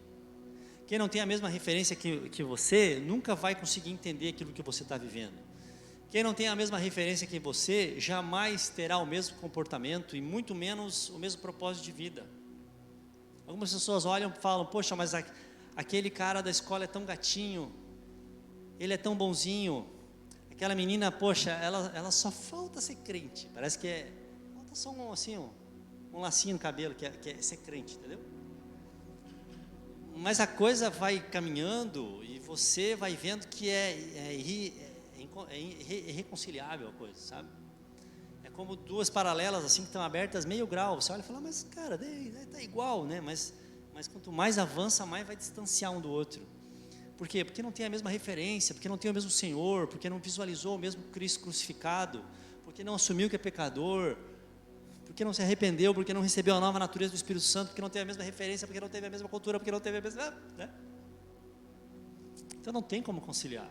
Quem não tem a mesma referência que você, nunca vai conseguir entender aquilo que você está vivendo. Quem não tem a mesma referência que você, jamais terá o mesmo comportamento e muito menos o mesmo propósito de vida. Algumas pessoas olham e falam: poxa, mas aquele cara da escola é tão gatinho, ele é tão bonzinho, aquela menina, poxa, ela só falta ser crente, parece que falta só um lacinho no cabelo, que é ser crente, entendeu? Mas a coisa vai caminhando e você vai vendo que é irreconciliável a coisa, sabe? É como duas paralelas assim que estão abertas meio grau. Você olha e fala, mas cara, está igual, né? Mas quanto mais avança, mais vai distanciar um do outro. Por quê? Porque não tem a mesma referência, porque não tem o mesmo Senhor, porque não visualizou o mesmo Cristo crucificado, porque não assumiu que é pecador, porque não se arrependeu, porque não recebeu a nova natureza do Espírito Santo, porque não teve a mesma referência, porque não teve a mesma cultura, porque não teve a mesma... né? Então não tem como conciliar.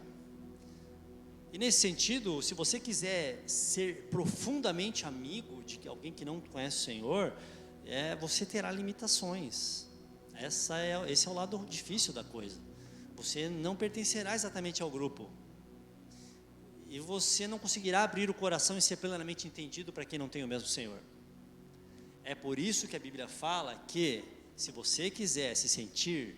E nesse sentido, se você quiser ser profundamente amigo de alguém que não conhece o Senhor, você terá limitações. Esse é o lado difícil da coisa. Você não pertencerá exatamente ao grupo. E você não conseguirá abrir o coração e ser plenamente entendido para quem não tem o mesmo Senhor. É por isso que a Bíblia fala que, se você quiser se sentir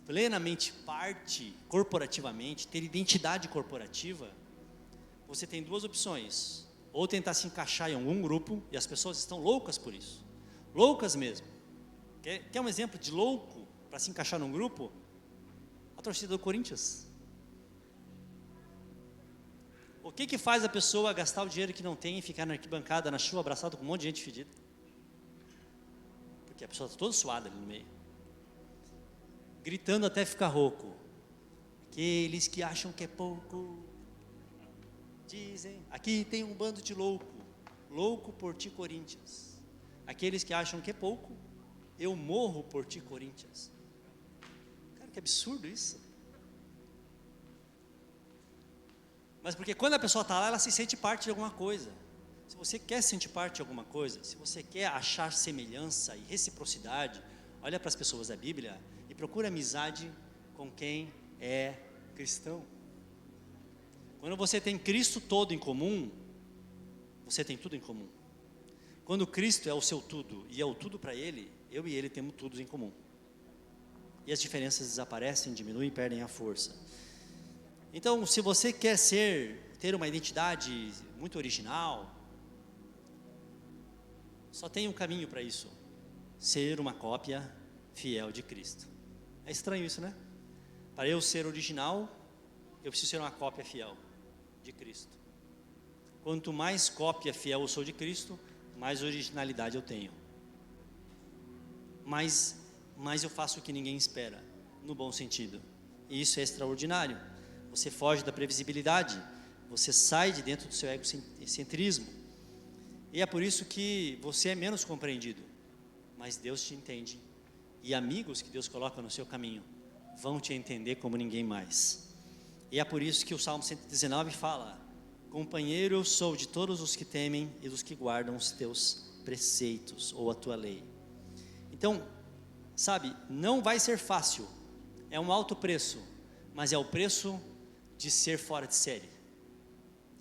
plenamente parte corporativamente, ter identidade corporativa, você tem duas opções: ou tentar se encaixar em algum grupo, e as pessoas estão loucas por isso, loucas mesmo. Quer um exemplo de louco para se encaixar num grupo? A torcida do Corinthians. O que faz a pessoa gastar o dinheiro que não tem e ficar na arquibancada, na chuva, abraçado com um monte de gente fedida? Porque a pessoa está toda suada ali no meio, gritando até ficar rouco. Aqueles que acham que é pouco, dizem, aqui tem um bando de louco por ti, Corinthians. Aqueles que acham que é pouco, eu morro por ti, Corinthians. Cara, que absurdo isso. Mas porque quando a pessoa está lá, ela se sente parte de alguma coisa. Se você quer se sentir parte de alguma coisa, se você quer achar semelhança e reciprocidade, olha para as pessoas da Bíblia e procura amizade com quem é cristão. Quando você tem Cristo todo em comum, você tem tudo em comum. Quando Cristo é o seu tudo e é o tudo para Ele, eu e Ele temos tudo em comum. E as diferenças desaparecem, diminuem e perdem a força. Então, se você quer ter uma identidade muito original, só tem um caminho para isso: ser uma cópia fiel de Cristo. É estranho isso, né? Para eu ser original, eu preciso ser uma cópia fiel de Cristo. Quanto mais cópia fiel eu sou de Cristo, mais originalidade eu tenho. Mais eu faço o que ninguém espera, no bom sentido. E isso é extraordinário. Você foge da previsibilidade, você sai de dentro do seu egocentrismo. E é por isso que você é menos compreendido, mas Deus te entende. E amigos que Deus coloca no seu caminho vão te entender como ninguém mais. E é por isso que o Salmo 119 fala: companheiro eu sou de todos os que temem e dos que guardam os teus preceitos ou a tua lei. Então, sabe, não vai ser fácil, é um alto preço, mas é o preço de ser fora de série.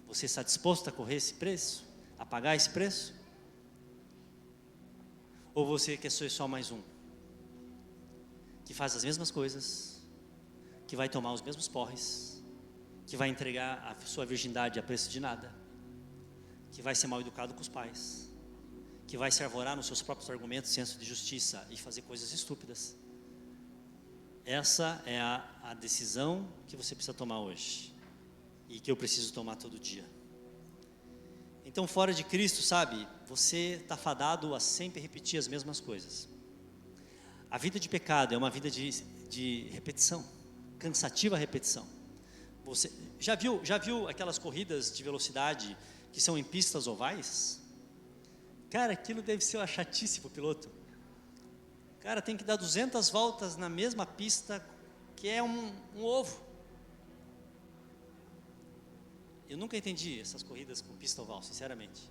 Você está disposto a correr esse preço? A pagar esse preço? Ou você quer ser só mais um? Que faz as mesmas coisas, que vai tomar os mesmos porres, que vai entregar a sua virgindade a preço de nada, que vai ser mal educado com os pais, que vai se arvorar nos seus próprios argumentos, senso de justiça e fazer coisas estúpidas. Essa é a decisão que você precisa tomar hoje e que eu preciso tomar todo dia. Então, fora de Cristo, sabe, você está fadado a sempre repetir as mesmas coisas. A vida de pecado é uma vida de repetição, cansativa repetição. Você já viu aquelas corridas de velocidade que são em pistas ovais? Cara, aquilo deve ser uma chatice para o piloto. Cara, tem que dar 200 voltas na mesma pista, que é um ovo. Eu nunca entendi essas corridas com pista oval, sinceramente.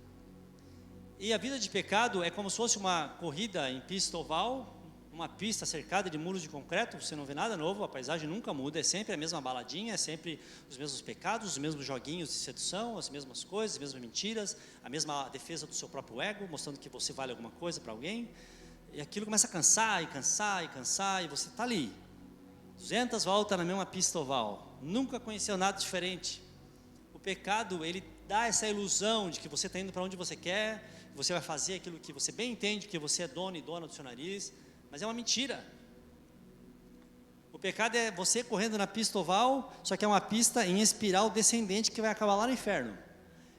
E a vida de pecado é como se fosse uma corrida em pista oval, uma pista cercada de muros de concreto, você não vê nada novo, a paisagem nunca muda, é sempre a mesma baladinha, é sempre os mesmos pecados, os mesmos joguinhos de sedução, as mesmas coisas, as mesmas mentiras, a mesma defesa do seu próprio ego, mostrando que você vale alguma coisa para alguém. E aquilo começa a cansar, e você está ali, 200 voltas na mesma pista oval, nunca conheceu nada diferente. O pecado, ele dá essa ilusão de que você está indo para onde você quer, que você vai fazer aquilo que você bem entende, que você é dono e dona do seu nariz, mas é uma mentira. O pecado é você correndo na pista oval, só que é uma pista em espiral descendente que vai acabar lá no inferno.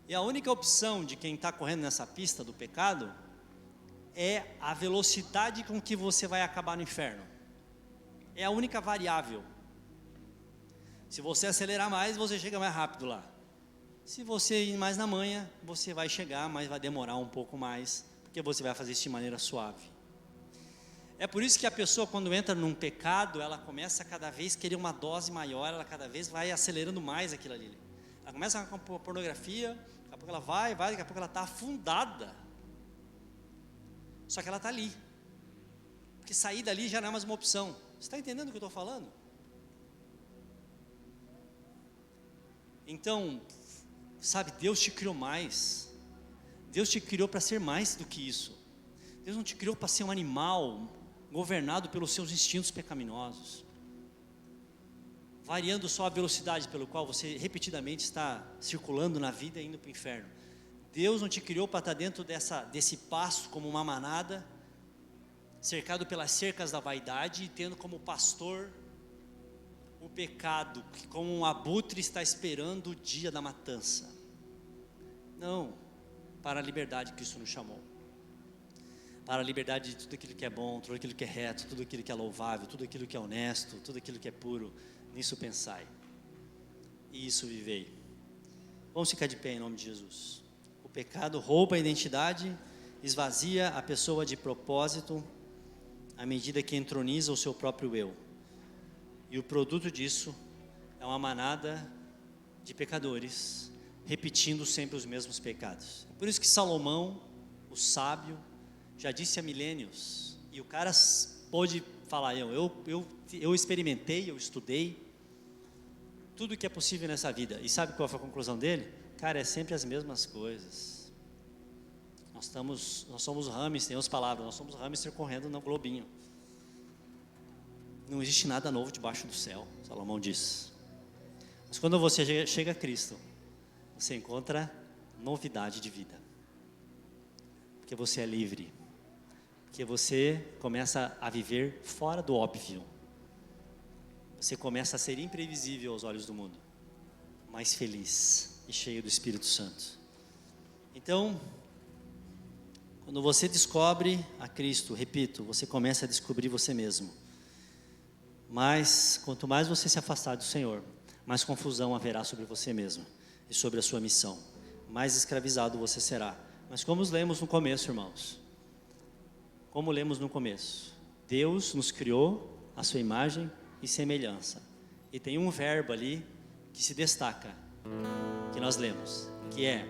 E a única opção de quem está correndo nessa pista do pecado é a velocidade com que você vai acabar no inferno. É a única variável. Se você acelerar mais, você chega mais rápido lá. Se você ir mais na manha, você vai chegar, mas vai demorar um pouco mais, porque você vai fazer isso de maneira suave. É por isso que a pessoa, quando entra num pecado, ela começa a cada vez querer uma dose maior, ela cada vez vai acelerando mais aquilo ali. Ela começa com a pornografia, daqui a pouco ela vai, daqui a pouco ela está afundada. Só que ela está ali. Porque sair dali já não é mais uma opção. Você está entendendo o que eu estou falando? Então, sabe, Deus te criou mais. Deus te criou para ser mais do que isso. Deus não te criou para ser um animal governado pelos seus instintos pecaminosos, variando só a velocidade pelo qual você repetidamente está circulando na vida e indo para o inferno. Deus não te criou para estar dentro desse pasto como uma manada, cercado pelas cercas da vaidade e tendo como pastor o pecado, que como um abutre está esperando o dia da matança. Não, para a liberdade que Cristo nos chamou. Para a liberdade de tudo aquilo que é bom, tudo aquilo que é reto, tudo aquilo que é louvável, tudo aquilo que é honesto, tudo aquilo que é puro, nisso pensai, e isso vivei. Vamos ficar de pé em nome de Jesus. O pecado rouba a identidade, esvazia a pessoa de propósito, à medida que entroniza o seu próprio eu. E o produto disso é uma manada de pecadores, repetindo sempre os mesmos pecados. É por isso que Salomão, o sábio, já disse há milênios, e o cara pôde falar, eu experimentei, eu estudei, tudo que é possível nessa vida, e sabe qual foi a conclusão dele? Cara, é sempre as mesmas coisas. Nós somos hamster, tem as palavras, nós somos hamster correndo no globinho. Não existe nada novo debaixo do céu, Salomão diz. Mas quando você chega a Cristo, você encontra novidade de vida, porque você é livre, porque você começa a viver fora do óbvio, você começa a ser imprevisível aos olhos do mundo, mais feliz e cheio do Espírito Santo. Então, quando você descobre a Cristo, repito, você começa a descobrir você mesmo. Mas, quanto mais você se afastar do Senhor, mais confusão haverá sobre você mesmo e sobre a sua missão, mais escravizado você será. Mas como lemos no começo, irmãos, como lemos no começo, Deus nos criou à sua imagem e semelhança, e tem um verbo ali que se destaca, que nós lemos, que é: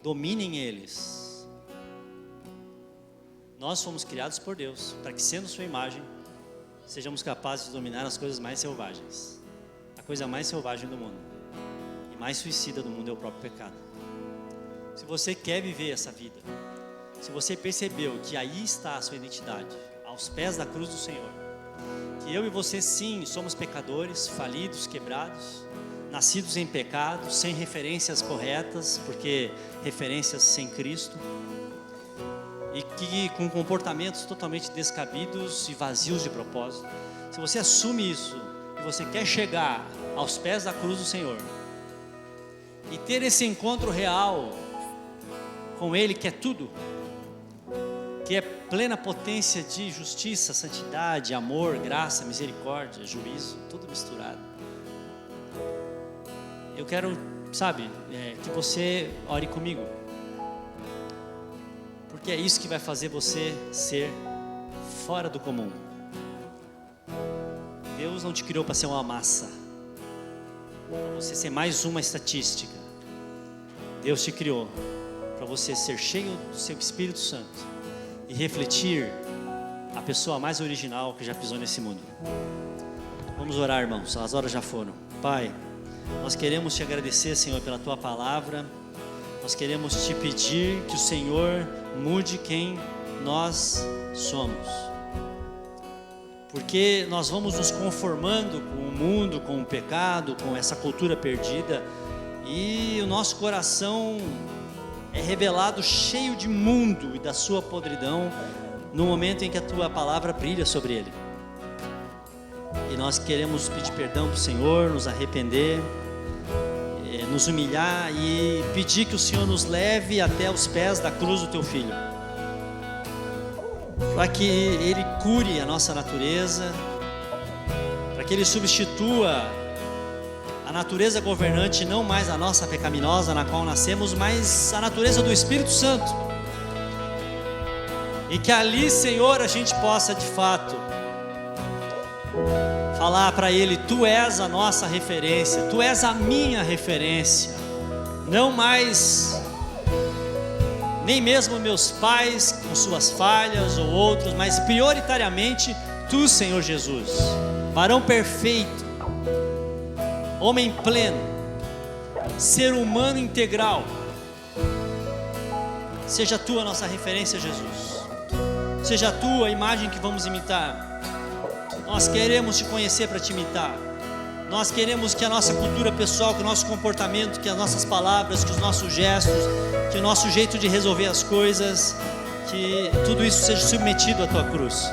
dominem eles. Nós fomos criados por Deus para que, sendo sua imagem, sejamos capazes de dominar as coisas mais selvagens. A coisa mais selvagem do mundo e mais suicida do mundo é o próprio pecado. Se você quer viver essa vida, se você percebeu que aí está a sua identidade, aos pés da cruz do Senhor, que eu e você sim somos pecadores, falidos, quebrados, nascidos em pecado, sem referências corretas, porque referências sem Cristo, e que com comportamentos totalmente descabidos e vazios de propósito. Se você assume isso e você quer chegar aos pés da cruz do Senhor e ter esse encontro real com Ele, que é tudo, que é plena potência de justiça, santidade, amor, graça, misericórdia, juízo, tudo misturado. Eu quero, que você ore comigo, porque é isso que vai fazer você ser fora do comum. Deus não te criou para ser uma massa, para você ser mais uma estatística. Deus te criou para você ser cheio do seu Espírito Santo e refletir a pessoa mais original que já pisou nesse mundo. Vamos orar, irmãos, as horas já foram. Pai, nós queremos te agradecer, Senhor, pela tua palavra. Nós queremos te pedir que o Senhor mude quem nós somos, porque nós vamos nos conformando com o mundo, com o pecado, com essa cultura perdida, e o nosso coração é revelado cheio de mundo e da sua podridão no momento em que a tua palavra brilha sobre ele. E nós queremos pedir perdão para o Senhor, nos arrepender, nos humilhar e pedir que o Senhor nos leve até os pés da cruz do Teu Filho, para que Ele cure a nossa natureza, para que Ele substitua a natureza governante, não mais a nossa pecaminosa na qual nascemos, mas a natureza do Espírito Santo, e que ali, Senhor, a gente possa de fato falar para Ele: Tu és a nossa referência, Tu és a minha referência, não mais nem mesmo meus pais com suas falhas ou outros, mas prioritariamente Tu, Senhor Jesus, varão perfeito, homem pleno, ser humano integral. Seja Tu a nossa referência, Jesus, seja Tu a imagem que vamos imitar. Nós queremos Te conhecer para Te imitar. Nós queremos que a nossa cultura pessoal, que o nosso comportamento, que as nossas palavras, que os nossos gestos, que o nosso jeito de resolver as coisas, que tudo isso seja submetido à Tua cruz.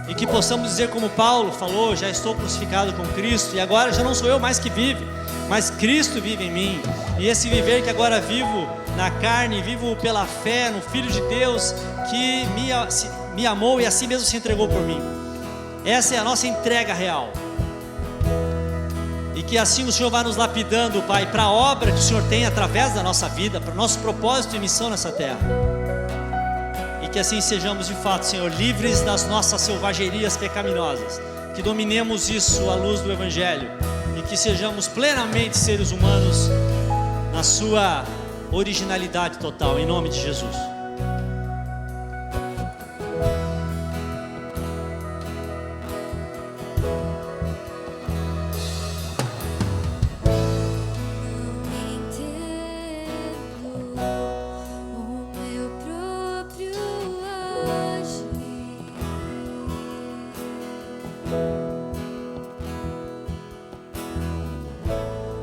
E que possamos dizer como Paulo falou: já estou crucificado com Cristo, e agora já não sou eu mais que vive, mas Cristo vive em mim. E esse viver que agora vivo na carne, vivo pela fé no Filho de Deus, que me amou e assim mesmo se entregou por mim. Essa é a nossa entrega real. E que assim o Senhor vai nos lapidando, Pai, para a obra que o Senhor tem através da nossa vida, para o nosso propósito e missão nessa terra. E que assim sejamos de fato, Senhor, livres das nossas selvagerias pecaminosas, que dominemos isso à luz do Evangelho, e que sejamos plenamente seres humanos na sua originalidade total, em nome de Jesus.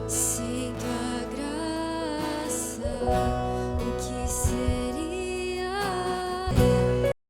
Sinto a graça